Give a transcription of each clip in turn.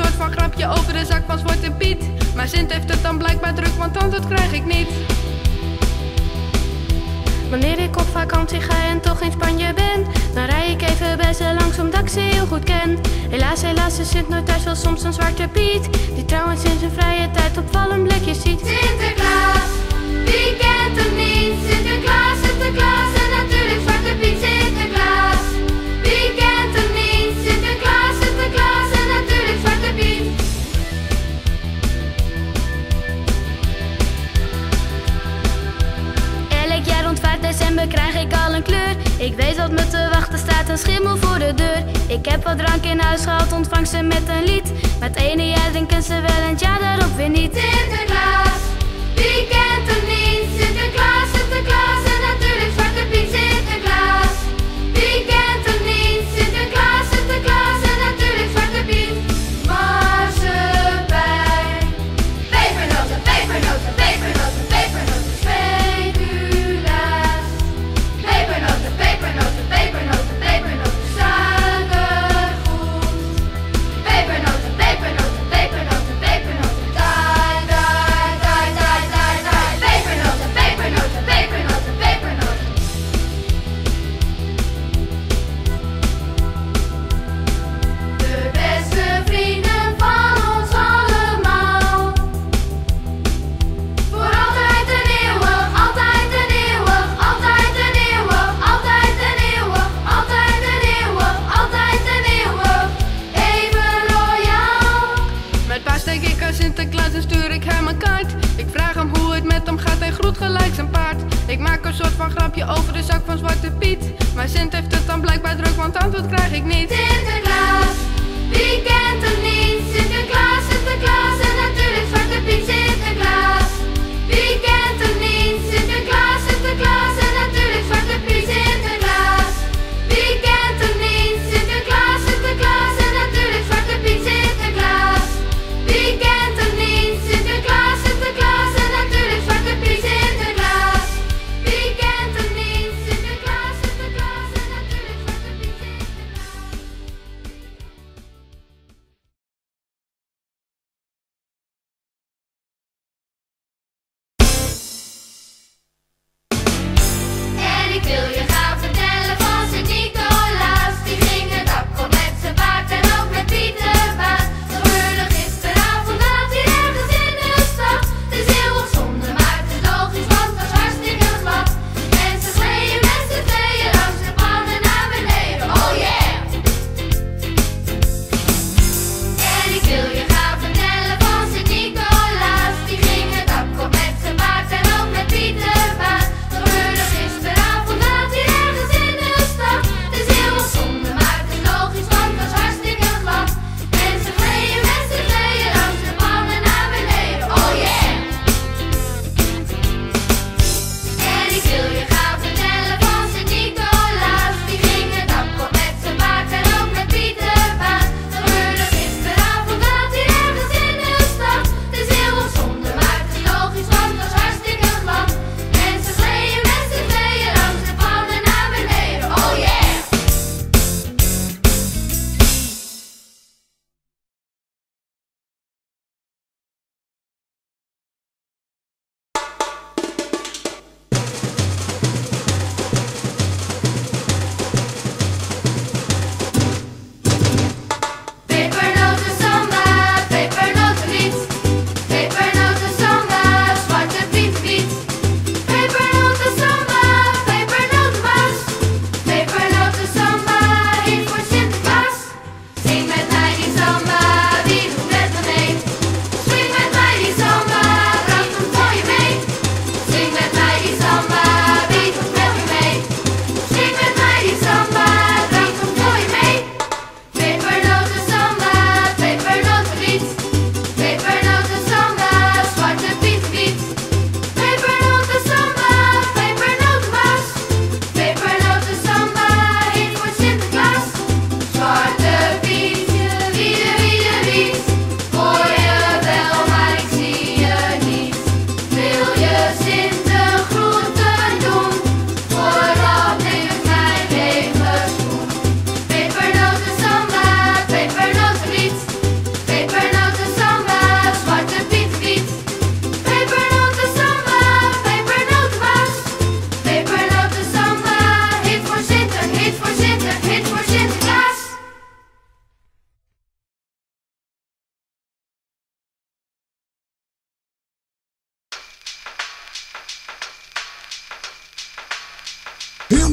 soort van grapje over de zak van Zwarte Piet. Maar Sint heeft het dan blijkbaar druk, want antwoord krijg ik niet. Wanneer ik op vakantie ga en toch in Spanje ben, dan rij ik even bij ze langs omdat ik ze heel goed ken. Helaas is Sint nooit thuis, wel soms een Zwarte Piet, die trouwens in zijn vrije tijd opvallend blikjes ziet. Sinterklaas, wie kent hem niet? Sinterklaas, Sinterklaas en natuurlijk Zwarte Piet. Sinterklaas, wie kent hem niet? Sinterklaas, Sinterklaas en natuurlijk Zwarte Piet. Elk jaar rond 5 december krijg ik al een kleur. Ik weet wat me te wachten staat, een schimmel voor de deur. Ik heb wat drank in huis gehaald, ontvang ze met een lied. Maar het ene jaar drinken ze wel en het jaar daarop weer niet. Sinterklaas, wie kent hem niet? Sinterklaas, Sinterklaas en natuurlijk Zwarte Piet. Sinterklaas, wie kent hem niet? Sinterklaas, Sinterklaas en natuurlijk Zwarte Piet. Marsepein, pepernoten, pepernoten, pepernoten, pepernoten, speculaas. Pepernoten, pepernoten, pepernoten, pepernoten, suikergoed. Pepernoten, pepernoten, pepernoten, pepernoten, dai, dai, dai, dai, dai, dai. Pepernoten, pepernoten, pepernoten, pepernoten. De beste vrienden van ons allemaal. Voor altijd en eeuwig, altijd en eeuwig, altijd en eeuwig, altijd en eeuwig, altijd en eeuwig, altijd en eeuwig. Even royaal. Met paas steek ik aan Sinterklaas en stuur ik hem een kaart. Ik vraag hem hoe het met hem gaat, hij groet gelijk zijn paard. Ik maak een soort van grapje over de zak van Zwarte Piet. Maar Sint heeft het dan blijkbaar druk, want antwoord krijg ik niet. Sinterklaas, wie kent hem niet? Sinterklaas, Sinterklaas en natuurlijk Zwarte Piet. Sinterklaas, wie kent hem niet? Sinterklaas, Sinterklaas en natuurlijk Zwarte Piet. Sinterklaas, wie kent hem niet? Sinterklaas, Sinterklaas en natuurlijk Zwarte Piet. Sinterklaas, wie kent hem niet? Sinterklaas, Sinterklaas en natuurlijk Zwarte Piet. Sinterklaas, wie kent hem niet? Sinterklaas, Sinterklaas en natuurlijk Zwarte Piet. Sinterklaas.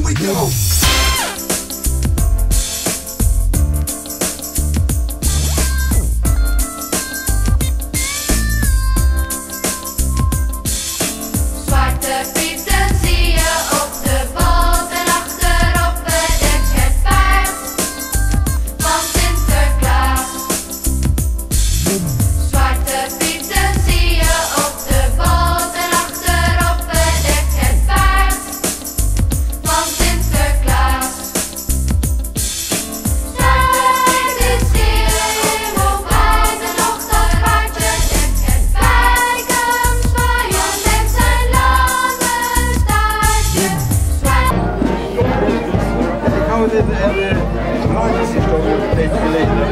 we go. Zwarte Pieten zie je op de bal en achterop bedekt het paard van Sinterklaas. Zwarte Pieten zie je op de bal en achterop bedekt het paard van Sinterklaas. Zwarte Pieten zie je op uit en nog dat paardje dekt het bijkens zwaaien met zijn lange staartje. Ik hou dit en de plaatjes is toch een beetje geleden.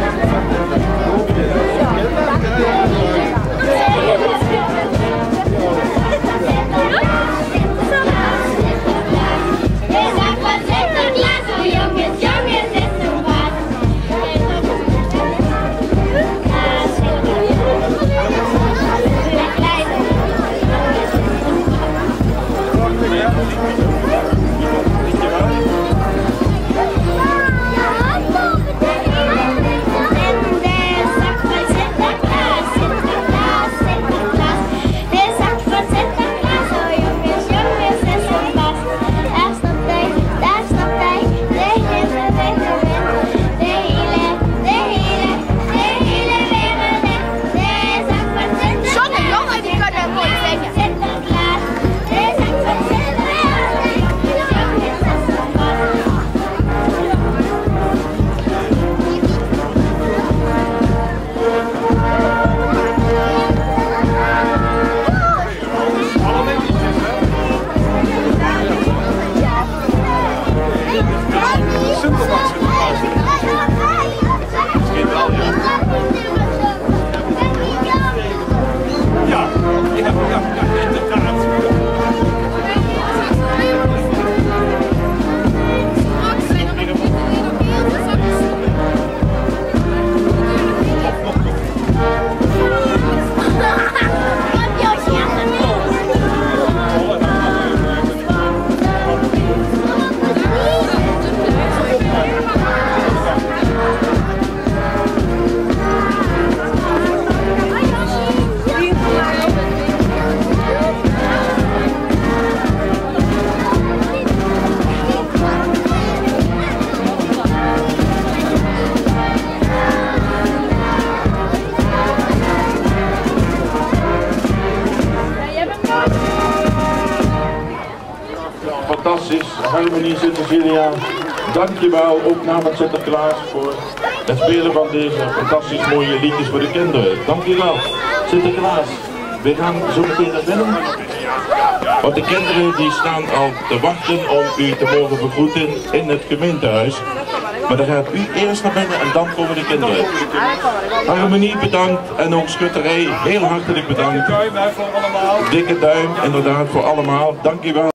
Fantastisch, Harmonie Sint-Cecilia. Dankjewel ook namens Sinterklaas voor het spelen van deze fantastisch mooie liedjes voor de kinderen. Dankjewel Sinterklaas. We gaan zo meteen naar binnen. Want de kinderen die staan al te wachten om u te mogen begroeten in het gemeentehuis. Maar dan gaat u eerst naar binnen en dan komen de kinderen. Harmonie bedankt en ook Schutterij heel hartelijk bedankt. Dikke duim inderdaad voor allemaal. Dankjewel.